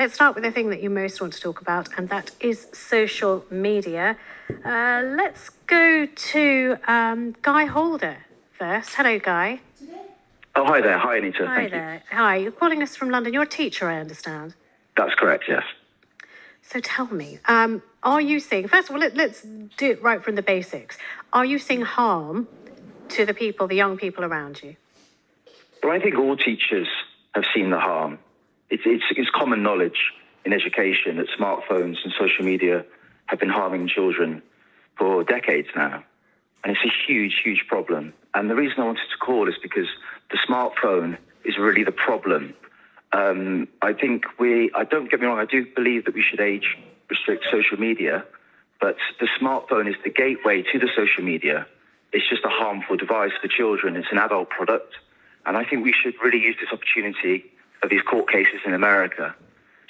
let's start with the thing that you most want to talk about, and that is social media. Let's go to Guy Holder first. Hello, Guy. Oh, hi there. Hi, Anita. Hi Thank there. you. Hi, you're calling us from London. You're a teacher, I understand. That's correct, yes. So tell me, are you seeing, first of all, let's do it right from the basics. Are you seeing harm to the young people around you? Well, I think all teachers have seen the harm. It's common knowledge in education that smartphones and social media have been harming children for decades now. And it's a huge, huge problem. And the reason I wanted to call is because the smartphone is really the problem. I think don't get me wrong, I do believe that we should age restrict social media, but the smartphone is the gateway to the social media. It's just a harmful device for children. It's an adult product. And I think we should really use this opportunity of these court cases in America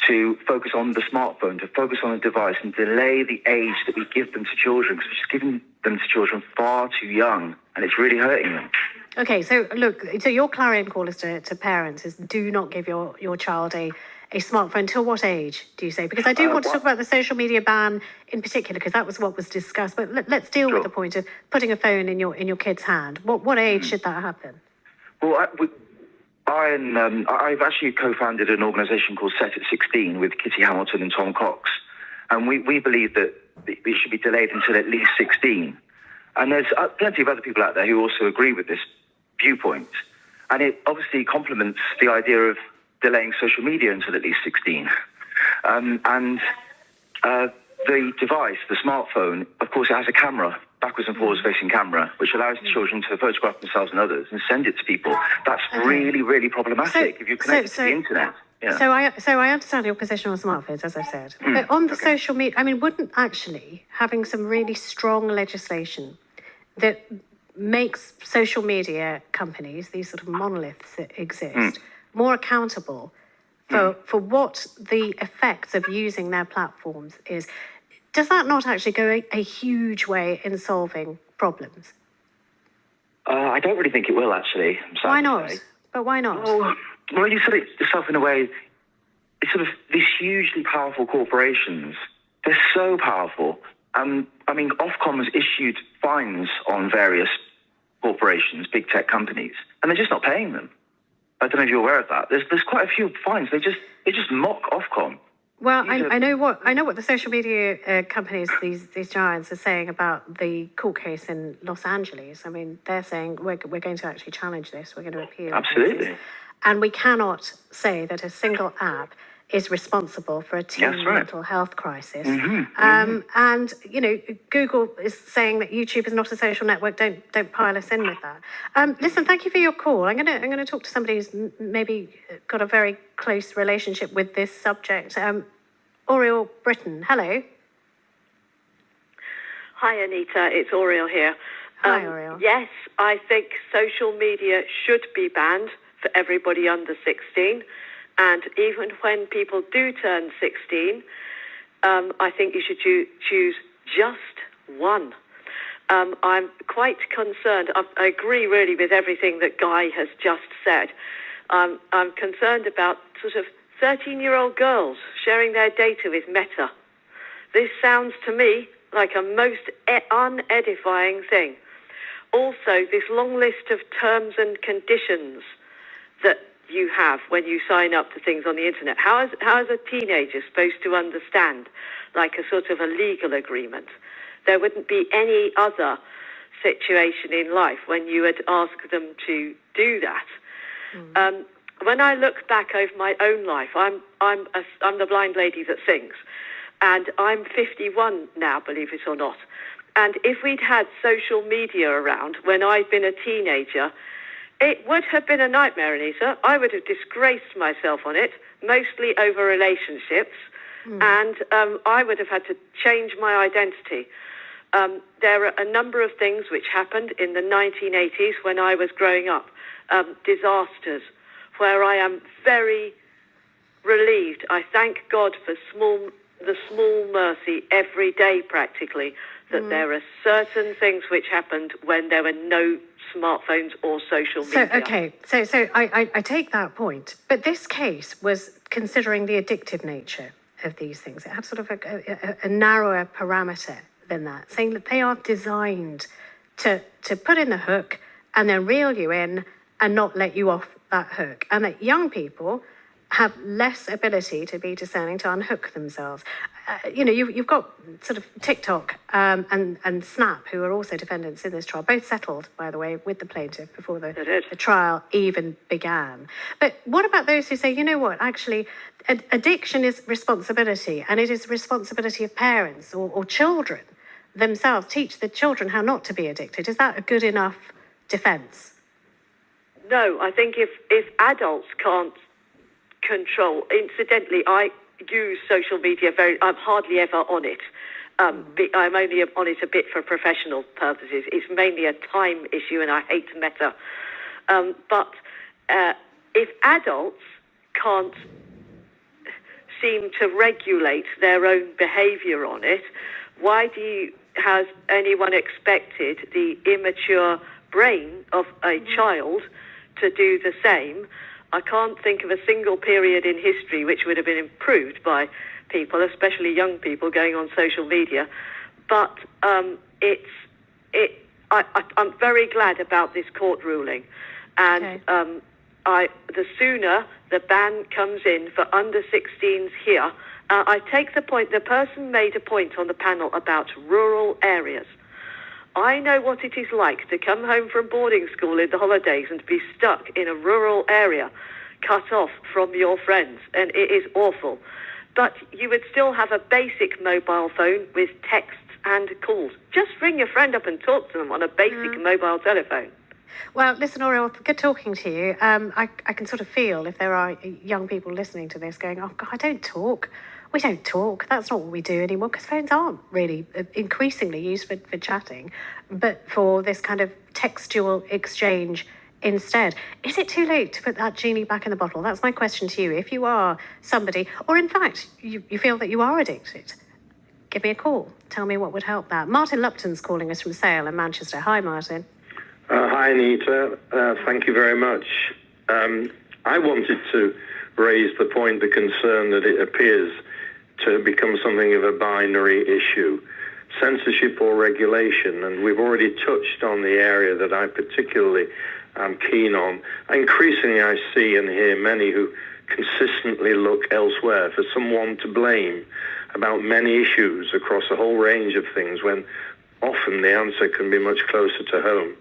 to focus on the smartphone, to focus on the device and delay the age that we give them to children, because we're just giving them to children far too young, and it's really hurting them. Okay, so look, so your clarion call is to parents is do not give your child a smartphone. Till what age, do you say? Because I do want to talk about the social media ban in particular, because that was what was discussed. But let's deal with the point of putting a phone in your kid's hand. What age should that happen? Well, I've actually co-founded an organisation called Set at 16 with Kitty Hamilton and Tom Cox. And we believe that it should be delayed until at least 16. And there's plenty of other people out there who also agree with this viewpoint. And it obviously complements the idea of delaying social media until at least 16. The device, the smartphone, of course, it has a camera, backwards and forwards facing camera, which allows the children to photograph themselves and others and send it to people. That's really, really problematic if you're connected to the internet. Yeah. So I understand your position on smartphones, as I've said. But on the social media, I mean, wouldn't actually having some really strong legislation that makes social media companies, these sort of monoliths that exist, more accountable for what the effects of using their platforms is, does that not actually go a huge way in solving problems? I don't really think it will, actually. Why not? But why not? Well, you said it yourself in a way. It's sort of these hugely powerful corporations. They're so powerful. I mean, Ofcom has issued fines on various corporations, big tech companies, and they're just not paying them. I don't know if you're aware of that. There's quite a few fines. They just mock Ofcom. Well, I know what the social media companies, these giants, are saying about the court case in Los Angeles. I mean, they're saying we're going to actually challenge this. We're going to appeal. Absolutely. And we cannot say that a single app is responsible for a teen mental health crisis. And Google is saying that YouTube is not a social network. Don't pile us in with that. Listen, thank you for your call. I'm gonna talk to somebody who's maybe got a very close relationship with this subject. Oriel Britton, hello. Hi, Anita. It's Oriel here. Hi, Oriel. Yes, I think social media should be banned for everybody under 16. And even when people do turn 16, I think you should choose just one. I'm quite concerned. I agree really with everything that Guy has just said. I'm concerned about sort of 13-year-old girls sharing their data with Meta. This sounds to me like a most unedifying thing. Also, this long list of terms and conditions that you have when you sign up to things on the internet. How is a teenager supposed to understand, like a sort of a legal agreement? There wouldn't be any other situation in life when you would ask them to do that. When I look back over my own life, I'm the blind lady that sings, and I'm 51 now, believe it or not. And if we'd had social media around when I'd been a teenager, it would have been a nightmare, Anita. I would have disgraced myself on it, mostly over relationships, and I would have had to change my identity. There are a number of things which happened in the 1980s when I was growing up, disasters, where I am very relieved. I thank God for the small mercy every day, practically, that there are certain things which happened when there were no smartphones or social media. So I take that point, but this case was considering the addictive nature of these things. It had sort of a narrower parameter than that, saying that they are designed to put in the hook and then reel you in and not let you off that hook. And that young people have less ability to be discerning, to unhook themselves. You've got sort of TikTok and Snap, who are also defendants in this trial, both settled, by the way, with the plaintiff before the trial even began. But what about those who say, you know what, actually, addiction is responsibility, and it is responsibility of parents or children themselves. Teach the children how not to be addicted. Is that a good enough defence? No, I think if adults can't control, incidentally, I use social media I'm hardly ever on it. I'm only on it a bit for professional purposes. It's mainly a time issue, and I hate Meta. But if adults can't seem to regulate their own behaviour on it, why has anyone expected the immature brain of a child to do the same? I can't think of a single period in history which would have been improved by people, especially young people, going on social media. But I'm very glad about this court ruling, and the sooner the ban comes in for under 16s here. I take the point. The person made a point on the panel about rural areas. I know what it is like to come home from boarding school in the holidays and to be stuck in a rural area, cut off from your friends, and it is awful. But you would still have a basic mobile phone with texts and calls. Just ring your friend up and talk to them on a basic mobile telephone. Well, listen, Oriel, good talking to you. I can sort of feel if there are young people listening to this going, oh, God, I don't talk. We don't talk. That's not what we do anymore, because phones aren't really increasingly used for chatting, but for this kind of textual exchange instead. Is it too late to put that genie back in the bottle? That's my question to you. If you are somebody, or in fact, you feel that you are addicted, give me a call. Tell me what would help that. Martin Lupton's calling us from Sale in Manchester. Hi, Martin. Hi, Anita. Thank you very much. I wanted to raise the concern that it appears to become something of a binary issue, censorship or regulation, and we've already touched on the area that I particularly am keen on. Increasingly, I see and hear many who consistently look elsewhere for someone to blame about many issues across a whole range of things, when often the answer can be much closer to home.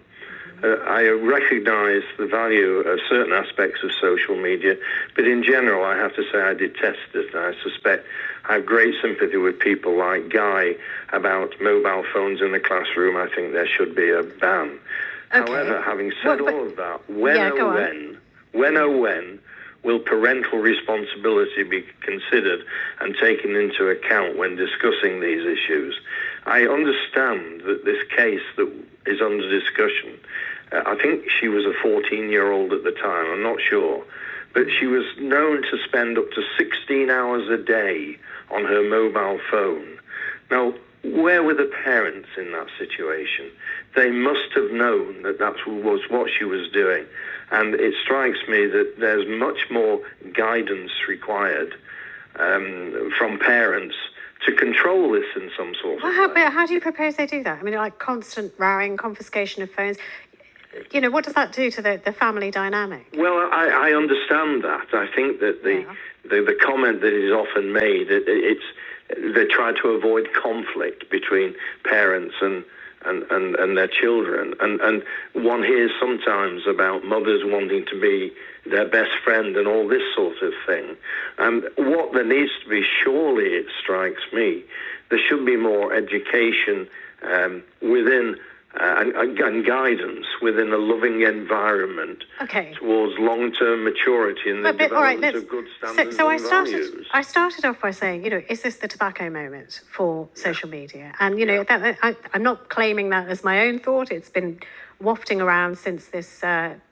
I recognise the value of certain aspects of social media, but in general, I have to say I detest it. I suspect I have great sympathy with people like Guy about mobile phones in the classroom. I think there should be a ban. Okay. However, having said all of that, when will parental responsibility be considered and taken into account when discussing these issues? I understand that this case that is under discussion, I think she was a 14-year-old at the time, I'm not sure, but she was known to spend up to 16 hours a day on her mobile phone. Now, where were the parents in that situation? They must have known that was what she was doing. And it strikes me that there's much more guidance required from parents to control this in some sort of way. How do you propose they do that? I mean, like constant rowing, confiscation of phones. You know, what does that do to the family dynamic? Well, I understand that. I think that the comment that is often made, they try to avoid conflict between parents and their children. And one hears sometimes about mothers wanting to be their best friend and all this sort of thing. What there needs to be, surely it strikes me, there should be more education within and guidance within a loving environment towards long-term maturity and the development of good standards and values. I started off by saying, you know, is this the tobacco moment for social media? And, you know, I'm not claiming that as my own thought. It's been wafting around since this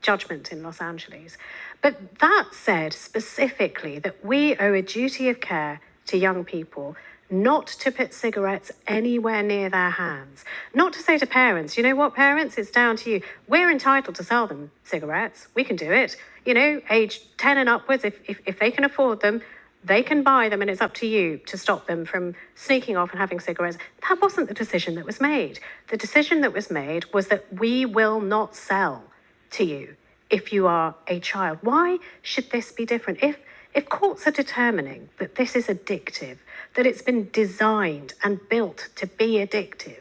judgment in Los Angeles. But that said specifically that we owe a duty of care to young people not to put cigarettes anywhere near their hands. Not to say to parents, you know what, parents, it's down to you. We're entitled to sell them cigarettes. We can do it. You know, age 10 and upwards, if they can afford them, they can buy them, and it's up to you to stop them from sneaking off and having cigarettes. That wasn't the decision that was made. The decision that was made was that we will not sell to you if you are a child. Why should this be different? If courts are determining that this is addictive, that it's been designed and built to be addictive,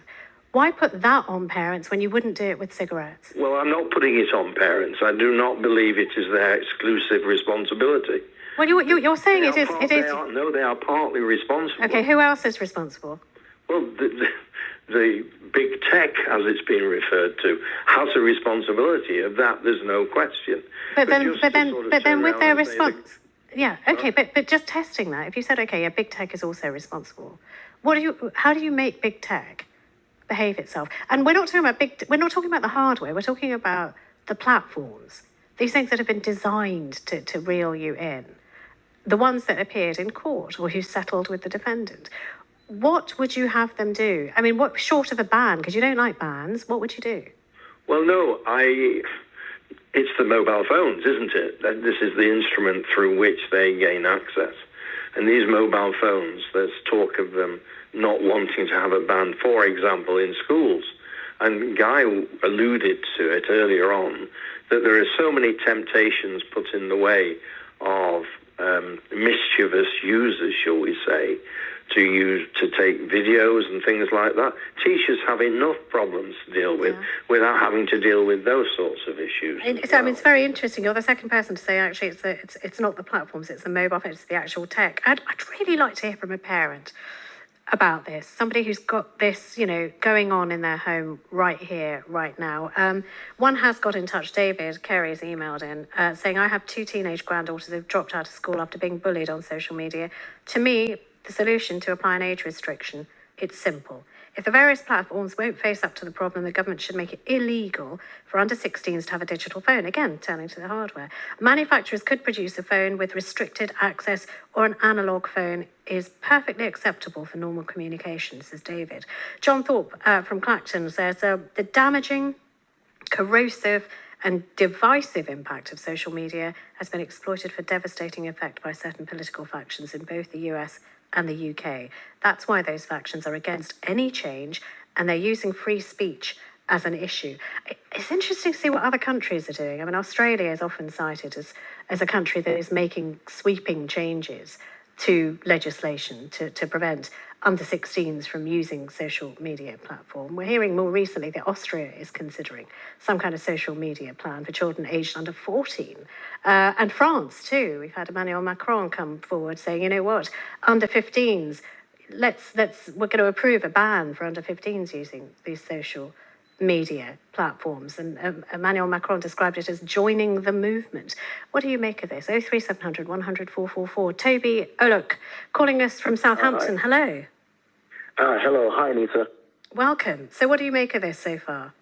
why put that on parents when you wouldn't do it with cigarettes? Well, I'm not putting it on parents. I do not believe it is their exclusive responsibility. Well, you're saying it is. No, they are partly responsible. Okay, who else is responsible? Well, the big tech, as it's been referred to, has a responsibility of that. There's no question. But then with their response, but just testing that. If you said, okay, big tech is also responsible, how do you make big tech behave itself? And we're not talking about the hardware. We're talking about the platforms. These things that have been designed to reel you in. The ones that appeared in court or who settled with the defendant. What would you have them do? I mean, what short of a ban, because you don't like bans, what would you do? Well, no, it's the mobile phones, isn't it? This is the instrument through which they gain access. And these mobile phones, there's talk of them not wanting to have a ban, for example, in schools. And Guy alluded to it earlier on, that there are so many temptations put in the way of mischievous users, shall we say, to take videos and things like that. Teachers have enough problems to deal with without having to deal with those sorts of issues. I mean, it's very interesting. You're the second person to say actually it's not the platforms, it's the mobile phones, it's the actual tech. I'd really like to hear from a parent about this, somebody who's got this, going on in their home right here, right now. One has got in touch, David Carey's emailed in, saying, I have 2 teenage granddaughters who've dropped out of school after being bullied on social media. To me, the solution to apply an age restriction, it's simple. If the various platforms won't face up to the problem, the government should make it illegal for under 16s to have a digital phone. Again, turning to the hardware. Manufacturers could produce a phone with restricted access, or an analogue phone is perfectly acceptable for normal communication, says David. John Thorpe from Clacton says, the damaging, corrosive and divisive impact of social media has been exploited for devastating effect by certain political factions in both the US and the UK. That's why those factions are against any change, and they're using free speech as an issue. It's interesting to see what other countries are doing. I mean, Australia is often cited as a country that is making sweeping changes to legislation to prevent under 16s from using social media platform. We're hearing more recently that Austria is considering some kind of social media plan for children aged under 14. And France too. We've had Emmanuel Macron come forward saying, you know what, under 15s, we're going to approve a ban for under 15s using these social media platforms. And Emmanuel Macron described it as joining the movement. What do you make of this? 03700 100 444. Toby Oluk, calling us from Southampton. Hello. Hello. Hi, Anita. Welcome. So what do you make of this so far?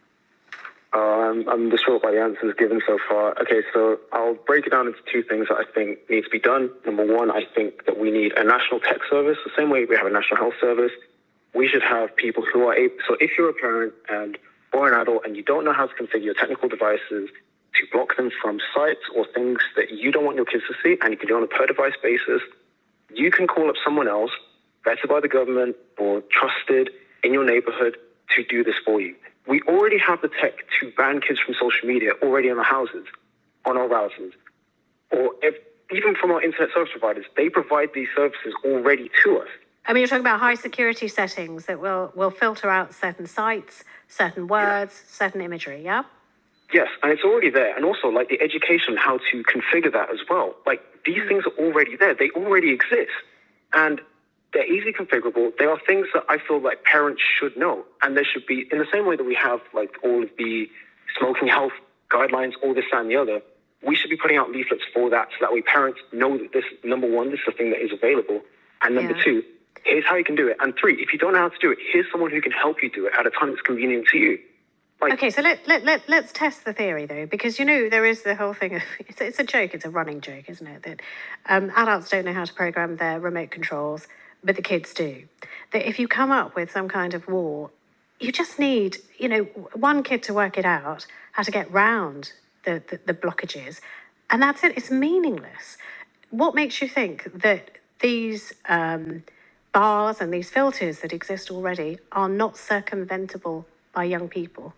I'm distraught by the answers given so far. Okay, so I'll break it down into 2 things that I think need to be done. Number 1, I think that we need a national tech service. The same way we have a national health service, we should have people who are able... So if you're a parent or an adult and you don't know how to configure your technical devices to block them from sites or things that you don't want your kids to see, and you can do it on a per device basis, you can call up someone else, vetted by the government or trusted in your neighborhood, to do this for you. We already have the tech to ban kids from social media already in our houses, on our routers, or even from our internet service providers. They provide these services already to us. I mean, you're talking about high security settings that will filter out certain sites, certain words, certain imagery, yeah? Yes, and it's already there. And also, the education on how to configure that as well. These things are already there. They already exist. And they're easily configurable. They are things that I feel like parents should know. And there should be, in the same way that we have, all of the smoking health guidelines, all this, that, and the other, we should be putting out leaflets for that so that way parents know that this, number 1, this is a thing that is available. And number 2, here's how you can do it. And 3, if you don't know how to do it, here's someone who can help you do it at a time that's convenient to you. Okay, so let's test the theory though, because there is the whole thing of it's a joke, it's a running joke, isn't it? That adults don't know how to program their remote controls, but the kids do. That if you come up with some kind of war, you just need one kid to work it out how to get round the blockages, and that's it. It's meaningless. What makes you think that these bars and these filters that exist already are not circumventable by young people?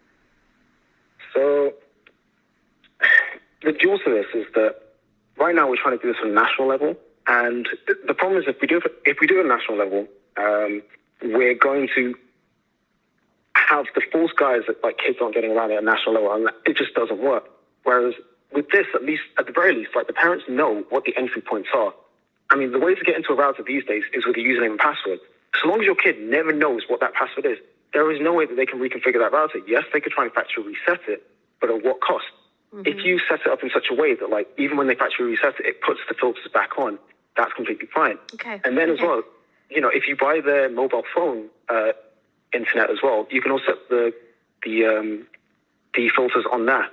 So the dual to this is that right now we're trying to do this on a national level, and the problem is if we do it at a national level, we're going to have the false guise that kids aren't getting around at a national level, and it just doesn't work. Whereas with this, at least at the very least, the parents know what the entry points are. I mean, the way to get into a router these days is with a username and password. So long as your kid never knows what that password is, there is no way that they can reconfigure that router. Yes, they could try and factory reset it, but at what cost? Mm-hmm. If you set it up in such a way that, even when they factory reset it, it puts the filters back on, that's completely fine. Okay. And then as well, if you buy their mobile phone internet as well, you can also set the filters on that.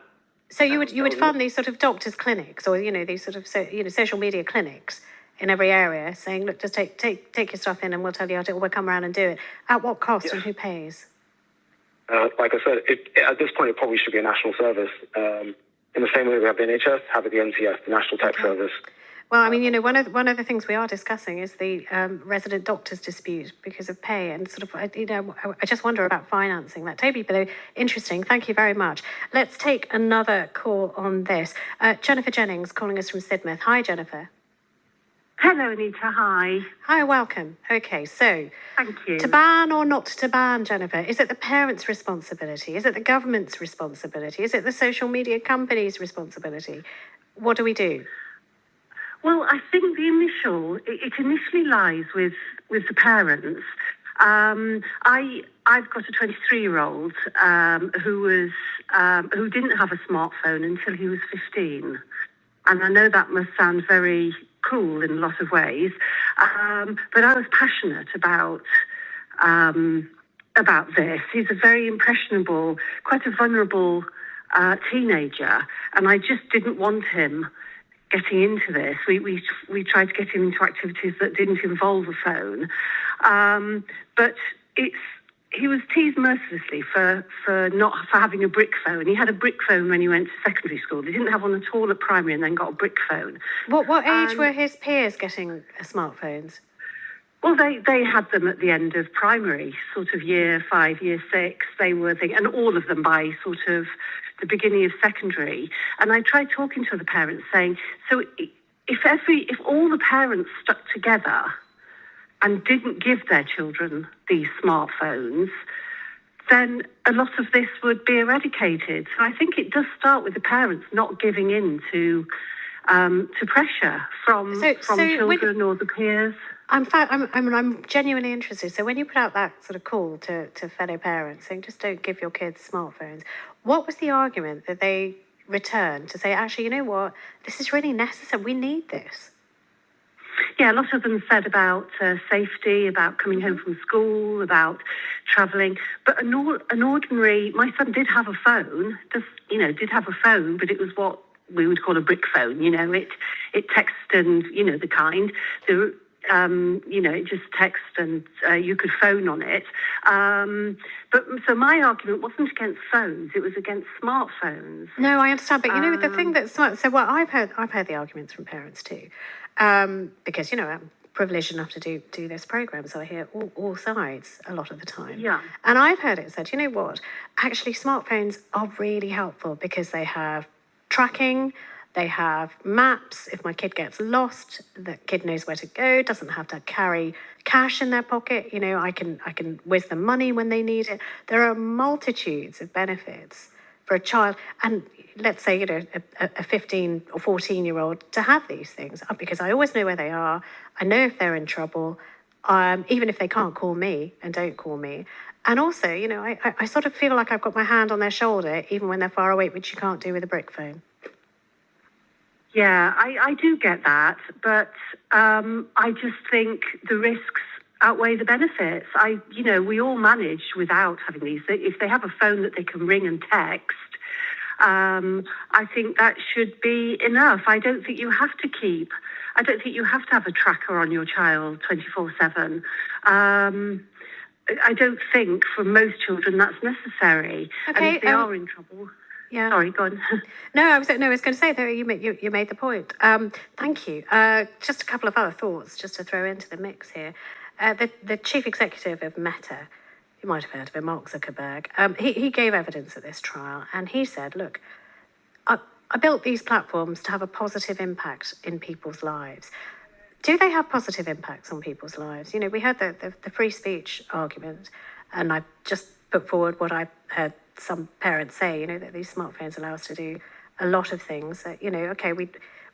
So you would fund these sort of doctors' clinics, or these sort of social media clinics in every area, saying, look, just take your stuff in, and we'll tell you how to, or we'll come around and do it. At what cost and who pays? Like I said, at this point, it probably should be a national service. In the same way we have the NHS, have it the NTS, the National Tech Service. Well, I mean, one of the things we are discussing is the resident doctors dispute because of pay, and sort of, I just wonder about financing that. Toby, though, interesting. Thank you very much. Let's take another call on this. Jennifer Jennings calling us from Sidmouth. Hi, Jennifer. Hello, Anita. Hi. Hi, welcome. Okay, so thank you. To ban or not to ban, Jennifer? Is it the parents' responsibility? Is it the government's responsibility? Is it the social media companies' responsibility? What do we do? Well, I think it initially lies with the parents. I've got a 23-year-old who didn't have a smartphone until he was 15, and I know that must sound very cool in a lot of ways, but I was passionate about this. He's a very impressionable, quite a vulnerable teenager, and I just didn't want him getting into this. We tried to get him into activities that didn't involve a phone, but he was teased mercilessly for having a brick phone. He had a brick phone when he went to secondary school. He didn't have one at all at primary, and then got a brick phone. What age were his peers getting smartphones? Well, they had them at the end of primary, sort of year 5, year 6. They were and all of them by sort of the beginning of secondary. And I tried talking to the parents, saying, so if all the parents stuck together and didn't give their children these smartphones, then a lot of this would be eradicated. So I think it does start with the parents not giving in to pressure from children or the peers. I'm genuinely interested. So when you put out that sort of call to fellow parents saying just don't give your kids smartphones, what was the argument that they returned to say, actually, you know what, this is really necessary, we need this? Yeah, a lot of them said about safety, about coming home from school, about travelling. But an ordinary, my son did have a phone, but it was what we would call a brick phone. It texted and the kind. It just text and you could phone on it. But so my argument wasn't against phones; it was against smartphones. No, I understand, but the thing that's smart. So I've heard the arguments from parents too, because I'm privileged enough to do this program, so I hear all sides a lot of the time. Yeah, and I've heard it said, you know what? Actually, smartphones are really helpful because they have tracking. They have maps. If my kid gets lost, the kid knows where to go, doesn't have to carry cash in their pocket. I can whiz them money when they need it. There are multitudes of benefits for a child. And let's say, a 15 or 14-year-old to have these things, because I always know where they are. I know if they're in trouble, even if they can't call me and don't call me. And also, I sort of feel like I've got my hand on their shoulder, even when they're far away, which you can't do with a brick phone. Yeah, I do get that, but I just think the risks outweigh the benefits. We all manage without having these. If they have a phone that they can ring and text, I think that should be enough. I don't think you have to have a tracker on your child 24/7. I don't think for most children that's necessary. Okay, and if they are in trouble... Yeah. Sorry, go on. I was going to say that you made the point. Thank you. Just a couple of other thoughts just to throw into the mix here. The chief executive of Meta, you might have heard of him, Mark Zuckerberg, he gave evidence at this trial, and he said, look, I built these platforms to have a positive impact in people's lives. Do they have positive impacts on people's lives? We heard the free speech argument, and I just put forward what I heard some parents say, that these smartphones allow us to do a lot of things that, okay, we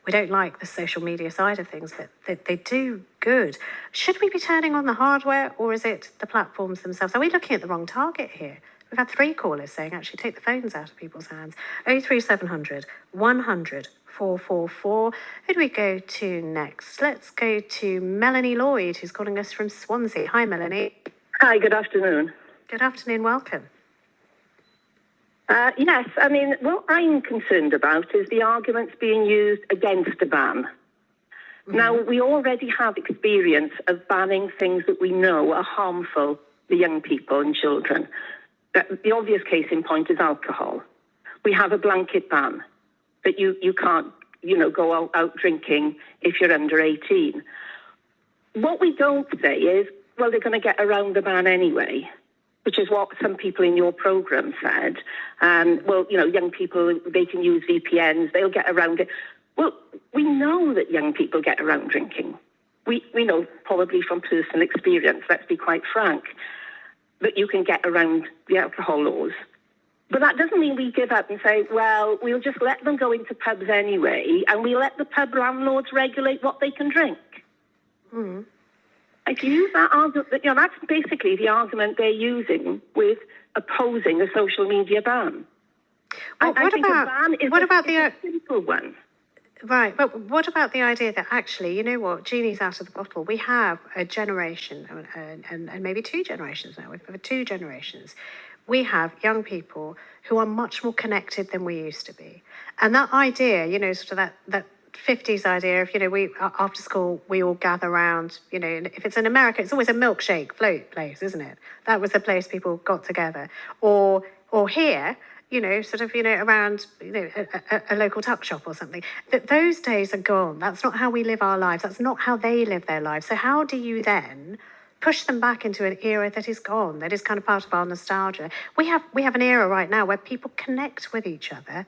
don't like the social media side of things, but they do good. Should we be turning on the hardware, or is it the platforms themselves? Are we looking at the wrong target here? We've had 3 callers saying, actually, take the phones out of people's hands. 03700 100 444. Who do we go to next? Let's go to Melanie Lloyd, who's calling us from Swansea. Hi, Melanie. Hi, good afternoon. Good afternoon, welcome. Yes, what I'm concerned about is the arguments being used against a ban. Mm-hmm. Now, we already have experience of banning things that we know are harmful to young people and children. The obvious case in point is alcohol. We have a blanket ban that you can't, go out drinking if you're under 18. What we don't say is, well, they're going to get around the ban anyway, which is what some people in your programme said. Young people, they can use VPNs, they'll get around it. Well, we know that young people get around drinking. We know, probably from personal experience, let's be quite frank, that you can get around the alcohol laws. But that doesn't mean we give up and say, well, we'll just let them go into pubs anyway, and we let the pub landlords regulate what they can drink. Mm. If you use that argument, that's basically the argument they're using with opposing a social media ban. Well, I think a ban is a simple one. Right, but what about the idea that actually, genie's out of the bottle. We have a generation, and maybe 2 generations now. We've got 2 generations. We have young people who are much more connected than we used to be. And that idea, sort of that 50s idea of, we after school, we all gather around, if it's in America, it's always a milkshake float place, isn't it? That was the place people got together. Or here, around, a local tuck shop or something. Those days are gone. That's not how we live our lives. That's not how they live their lives. So how do you then push them back into an era that is gone, that is kind of part of our nostalgia? We have an era right now where people connect with each other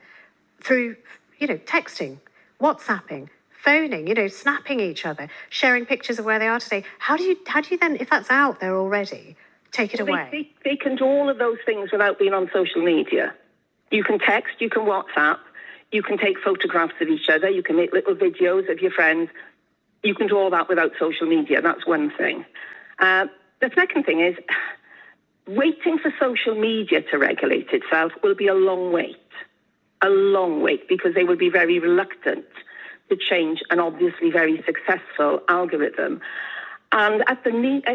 through, texting, WhatsApping, phoning, snapping each other, sharing pictures of where they are today. How do you then, if that's out there already, take it away? They can do all of those things without being on social media. You can text, you can WhatsApp, you can take photographs of each other, you can make little videos of your friends. You can do all that without social media. That's one thing. The second thing is, waiting for social media to regulate itself will be a long wait, because they will be very reluctant to change an obviously very successful algorithm. And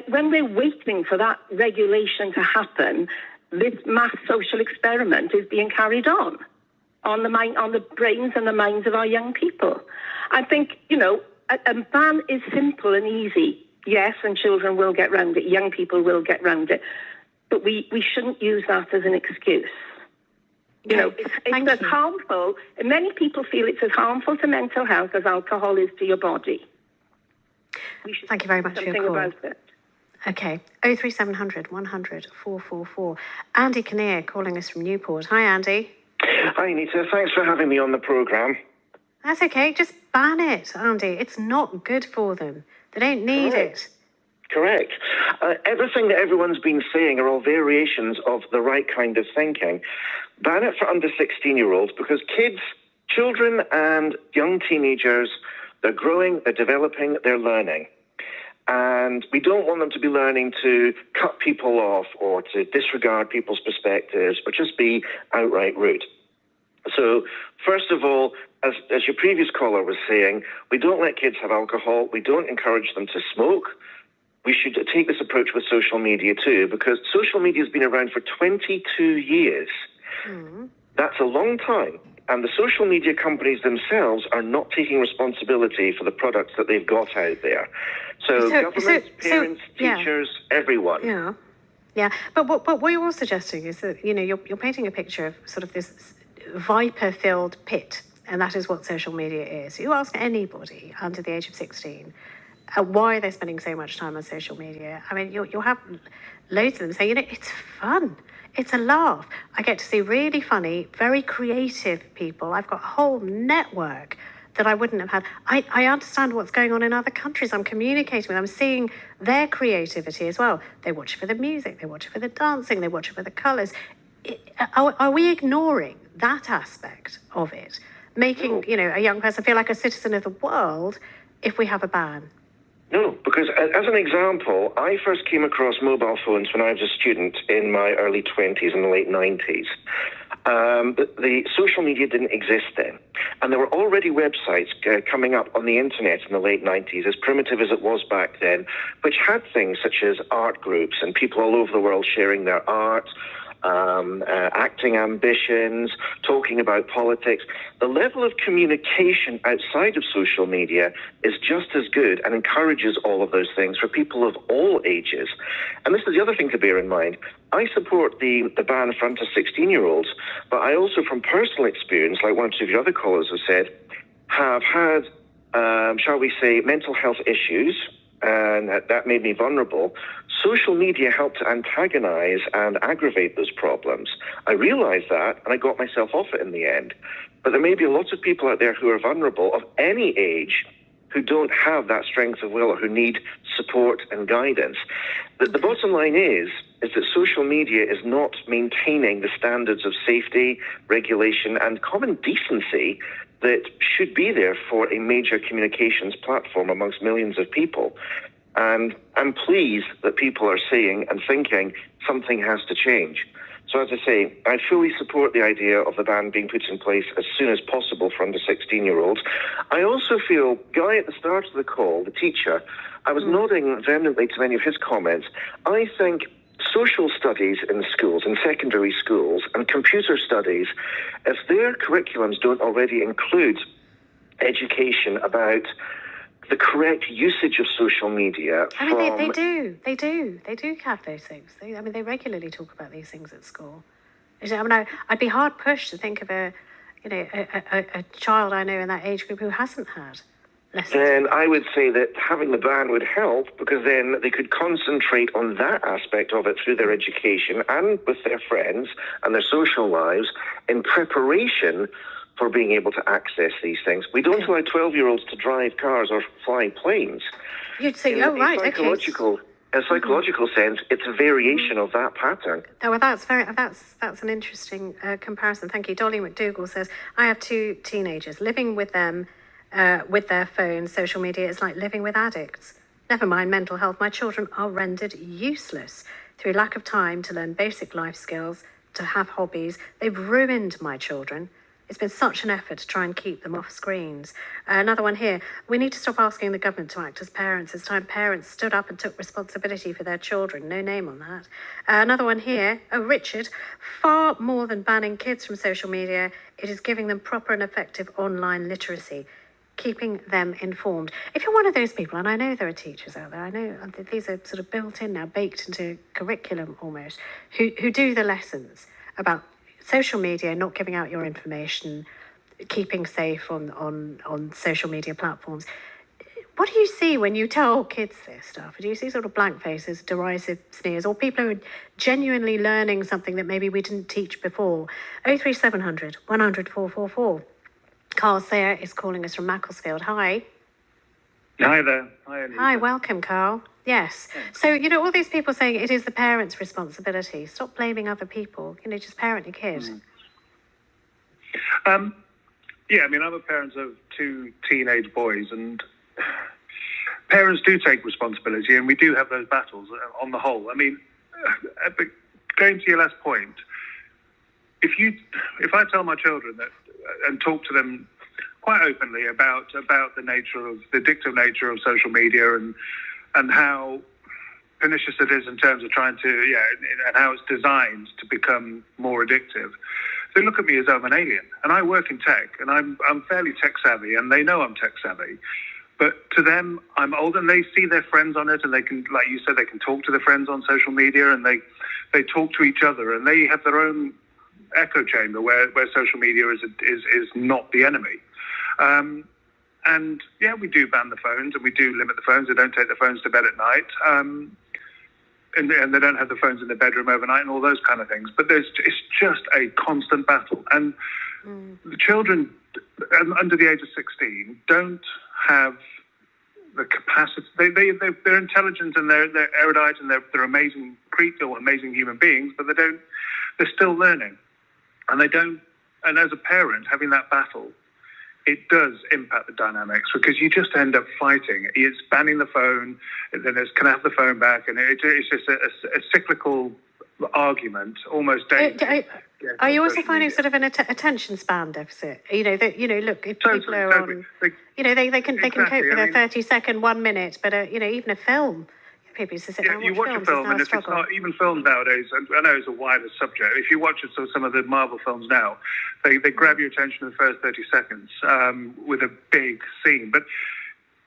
when we're waiting for that regulation to happen, this mass social experiment is being carried on the brains and the minds of our young people. I think, a ban is simple and easy. Yes, and children will get round it. Young people will get round it. But we shouldn't use that as an excuse. It's as harmful. Many people feel it's as harmful to mental health as alcohol is to your body. Thank you very much for your call. About it. Okay, 03700 100 444. Andy Kinnear calling us from Newport. Hi, Andy. Hi, Anita. Thanks for having me on the programme. That's okay. Just ban it, Andy. It's not good for them. They don't need it. Correct. Everything that everyone's been saying are all variations of the right kind of thinking. Ban it for under 16-year-olds because children and young teenagers, they're growing, they're developing, they're learning. And we don't want them to be learning to cut people off or to disregard people's perspectives or just be outright rude. So, first of all, as your previous caller was saying, we don't let kids have alcohol. We don't encourage them to smoke. we should take this approach with social media too, because social media has been around for 22 years. That's a long time. And the social media companies themselves are not taking responsibility for the products that they've got out there. So governments, parents, teachers, everyone. Yeah. Yeah, but what you're suggesting is that, you're painting a picture of sort of this viper-filled pit, and that is what social media is. You ask anybody under the age of 16 why they're spending so much time on social media. I mean, you'll have loads of them say, it's fun. It's a laugh. I get to see really funny, very creative people. I've got a whole network that I wouldn't have had. I understand what's going on in other countries. I'm communicating with them. I'm seeing their creativity as well. They watch it for the music. They watch it for the dancing. They watch it for the colours. Are we ignoring that aspect of it, making a young person feel like a citizen of the world if we have a ban? No, because as an example, I first came across mobile phones when I was a student in my early 20s and the late 90s. The social media didn't exist then. And there were already websites coming up on the internet in the late 90s, as primitive as it was back then, which had things such as art groups and people all over the world sharing their art, acting ambitions, talking about politics. The level of communication outside of social media is just as good and encourages all of those things for people of all ages. And this is the other thing to bear in mind. I support the ban for under 16-year-olds, but I also, from personal experience, like one or two of your other callers have said, have had, shall we say, mental health issues, and that made me vulnerable. Social media helped to antagonize and aggravate those problems. I realized that, and I got myself off it in the end. But there may be lots of people out there who are vulnerable of any age who don't have that strength of will or who need support and guidance. The bottom line is that social media is not maintaining the standards of safety, regulation, and common decency that should be there for a major communications platform amongst millions of people. And I'm pleased that people are saying and thinking something has to change. So as I say, I fully support the idea of the ban being put in place as soon as possible for under 16-year-olds. I also feel, Guy, at the start of the call, the teacher, I was nodding vehemently to many of his comments. I think social studies in schools, in secondary schools, and computer studies, if their curriculums don't already include education about the correct usage of social media. I mean, they do have those things. They regularly talk about these things at school. I'd be hard pushed to think of a child I know in that age group who hasn't had lessons. Then I would say that having the ban would help, because then they could concentrate on that aspect of it through their education and with their friends and their social lives in preparation for being able to access these things. We don't allow 12-year-olds to drive cars or fly planes. You'd say, in a psychological sense, it's a variation of that pattern. Oh, well, that's an interesting comparison. Thank you. Dolly McDougall says, I have two teenagers. Living with them with their phones, social media is like living with addicts. Never mind mental health. My children are rendered useless through lack of time to learn basic life skills, to have hobbies. They've ruined my children. It's been such an effort to try and keep them off screens. Another one here. We need to stop asking the government to act as parents. It's time parents stood up and took responsibility for their children. No name on that. Another one here. Oh, Richard. Far more than banning kids from social media, it is giving them proper and effective online literacy, keeping them informed. If you're one of those people, and I know there are teachers out there, I know these are sort of built in now, baked into curriculum almost, who do the lessons about social media, not giving out your information, keeping safe on social media platforms. What do you see when you tell kids this stuff? Do you see sort of blank faces, derisive sneers, or people who are genuinely learning something that maybe we didn't teach before? 03700 100 444. Carl Sayer is calling us from Macclesfield. Hi. Hi there. Hi, Anita. Hi, welcome, Carl. Yes. So, all these people saying it is the parents' responsibility. Stop blaming other people. Just parent your kid. Yeah, I'm a parent of two teenage boys, and parents do take responsibility, and we do have those battles on the whole. But going to your last point, if I tell my children that and talk to them quite openly about the nature of the addictive nature of social media and how pernicious it is in terms of trying to, and how it's designed to become more addictive. They look at me as I'm an alien, and I work in tech, and I'm fairly tech savvy, and they know I'm tech savvy. But to them, I'm old, and they see their friends on it, and they can, like you said, they can talk to their friends on social media, and they talk to each other, and they have their own echo chamber where social media is not the enemy. And yeah, we do ban the phones, and we do limit the phones. They don't take the phones to bed at night, and they don't have the phones in the bedroom overnight, and all those kind of things. But it's just a constant battle, and the children under the age of 16 don't have the capacity. They're intelligent, and they're erudite, and they're amazing creatures, amazing human beings, but they're still learning, and they don't. And as a parent, having that battle, it does impact the dynamics, because you just end up fighting. It's banning the phone, and then it's can I have the phone back, and it's just a cyclical argument, almost daily. Are you also finding sort of an attention span deficit? Look, if people are on, they can cope with a 30-second, 1 minute, but even a film. People used to sit down and watch films. You watch a film, and if it's not, even films nowadays, and I know it's a wider subject, if you watch some of the Marvel films now, they grab your attention in the first 30 seconds with a big scene. But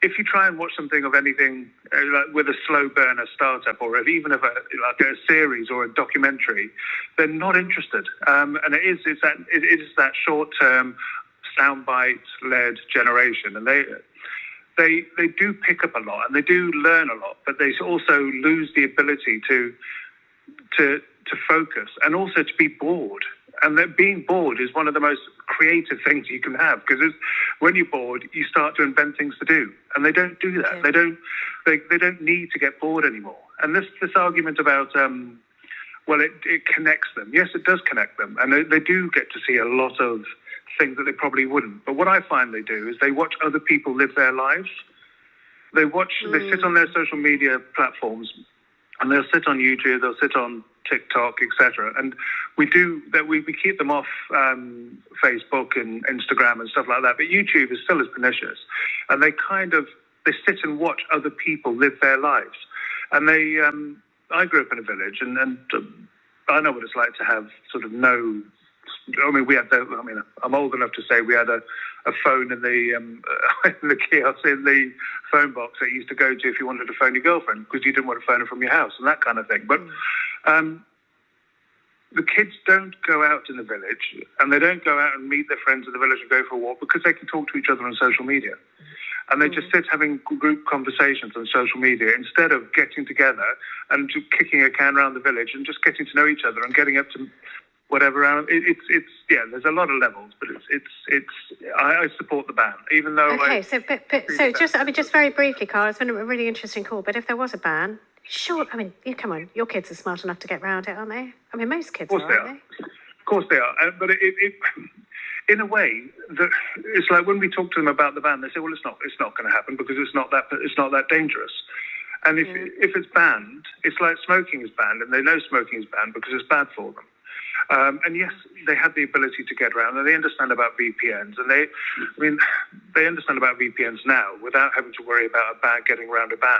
if you try and watch something of anything like with a slow burner startup, or even if a series or a documentary, they're not interested. And it is that short-term soundbite-led generation, and they do pick up a lot, and they do learn a lot, but they also lose the ability to focus, and also to be bored. And that being bored is one of the most creative things you can have, because when you're bored, you start to invent things to do, and they don't do that. Okay. They don't need to get bored anymore. And this argument about it connects them. Yes, it does connect them, and they do get to see a lot of things that they probably wouldn't. But what I find they do is they watch other people live their lives. They sit on their social media platforms, and they'll sit on YouTube, they'll sit on TikTok, etc. And we keep them off Facebook and Instagram and stuff like that. But YouTube is still as pernicious, and they sit and watch other people live their lives. And I grew up in a village, and I know what it's like to have sort of no. I'm old enough to say we had a phone in the kiosk, in the phone box that you used to go to if you wanted to phone your girlfriend, because you didn't want to phone her from your house and that kind of thing. But the kids don't go out in the village, and they don't go out and meet their friends in the village and go for a walk, because they can talk to each other on social media. And they just sit having group conversations on social media, instead of getting together and just kicking a can around the village and just getting to know each other and getting up to whatever. There's a lot of levels, but I support the ban, even though. Okay, just very briefly, Carl, it's been a really interesting call. But if there was a ban, sure, come on, your kids are smart enough to get around it, aren't they? Most kids are, aren't they? Of course they are, but in a way, it's like when we talk to them about the ban, they say, well, it's not going to happen, because it's not that dangerous. And if it's banned, it's like smoking is banned, and they know smoking is banned because it's bad for them. And yes, they have the ability to get around, and they understand about VPNs, and they understand about VPNs now without having to worry about a ban getting around a ban.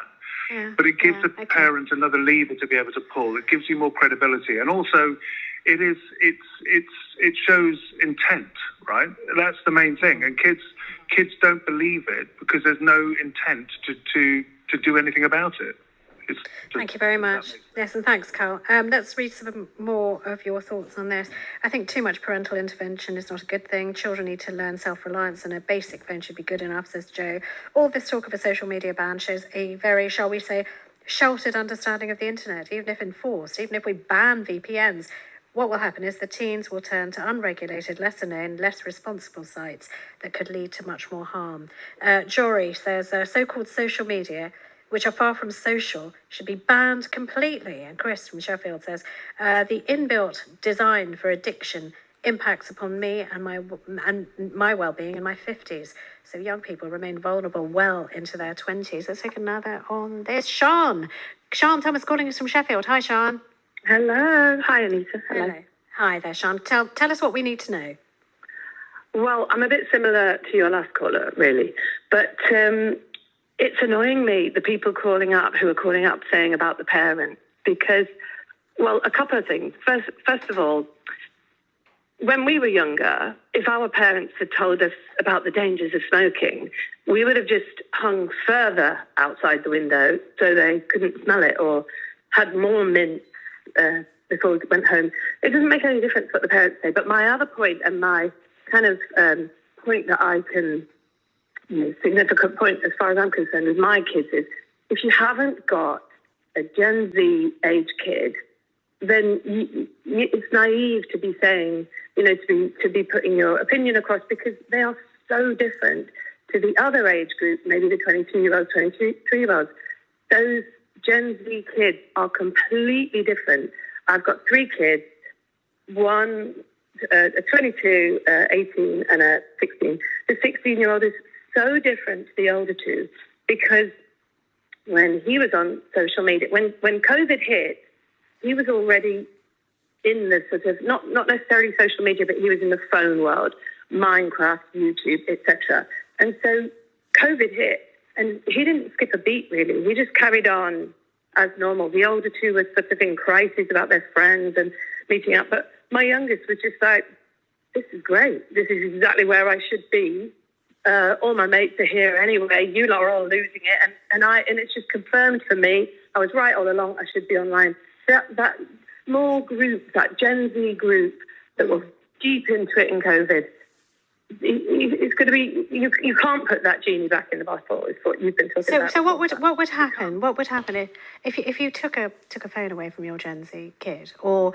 Yeah, but it gives the parent another lever to be able to pull. It gives you more credibility, and also it shows intent, right? That's the main thing, and kids don't believe it because there's no intent to do anything about it. Thank you very much. Yes, and thanks, Carl. Let's read some more of your thoughts on this. I think too much parental intervention is not a good thing. Children need to learn self-reliance, and a basic phone should be good enough, says Joe. All this talk of a social media ban shows a very, shall we say, sheltered understanding of the internet, even if enforced, even if we ban VPNs. What will happen is the teens will turn to unregulated, lesser known, less responsible sites that could lead to much more harm. Jory says so-called social media, which are far from social, should be banned completely. And Chris from Sheffield says, the inbuilt design for addiction impacts upon me and my well-being in my 50s. So young people remain vulnerable well into their 20s. Let's take another on this. Sean Thomas calling us from Sheffield. Hi, Sean. Hello. Hi, Anita. Hello. Hi there, Sean. Tell us what we need to know. Well, I'm a bit similar to your last caller, really. But it's annoying me, the people who are calling up saying about the parents, because, well, a couple of things. First of all, when we were younger, if our parents had told us about the dangers of smoking, we would have just hung further outside the window so they couldn't smell it, or had more mint before we went home. It doesn't make any difference what the parents say. But my other point, and my kind of point that I can, significant point as far as I'm concerned with my kids is, if you haven't got a Gen Z age kid, then it's naive to be saying, to be putting your opinion across, because they are so different to the other age group, maybe the 22-year-olds, 23-year-olds. Those Gen Z kids are completely different. I've got 3 kids, one, a 22, 18, and a 16. The 16-year-old is so different to the older 2, because when he was on social media, when COVID hit, he was already in the sort of, not necessarily social media, but he was in the phone world, Minecraft, YouTube, etc. And so COVID hit, and he didn't skip a beat, really. He just carried on as normal. The older 2 were sort of in crisis about their friends and meeting up. But my youngest was just like, this is great. This is exactly where I should be. All my mates are here anyway. You lot are all losing it. And it's just confirmed for me. I was right all along. I should be online. That small group, that Gen Z group that was deep into it in COVID, it's going to be, you can't put that genie back in the bottle, is what you've been talking about. So what would happen? What would happen if you took a phone away from your Gen Z kid, or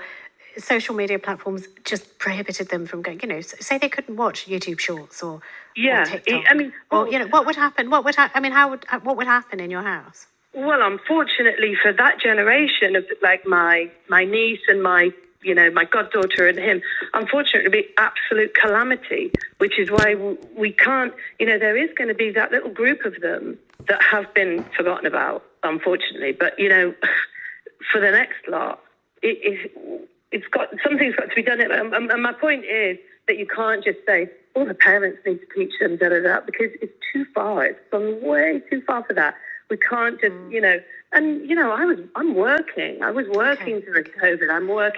social media platforms just prohibited them from going? Say they couldn't watch YouTube Shorts or TikTok. What would happen? What would happen in your house? Well, unfortunately for that generation of like my niece and my goddaughter and him, unfortunately it'll be absolute calamity, which is why we can't, there is going to be that little group of them that have been forgotten about, unfortunately. But, for the next lot, something's got to be done. And my point is that you can't just say, the parents need to teach them, because it's too far. It's gone way too far for that. We can't just, I'm working. I was working through COVID. I'm working.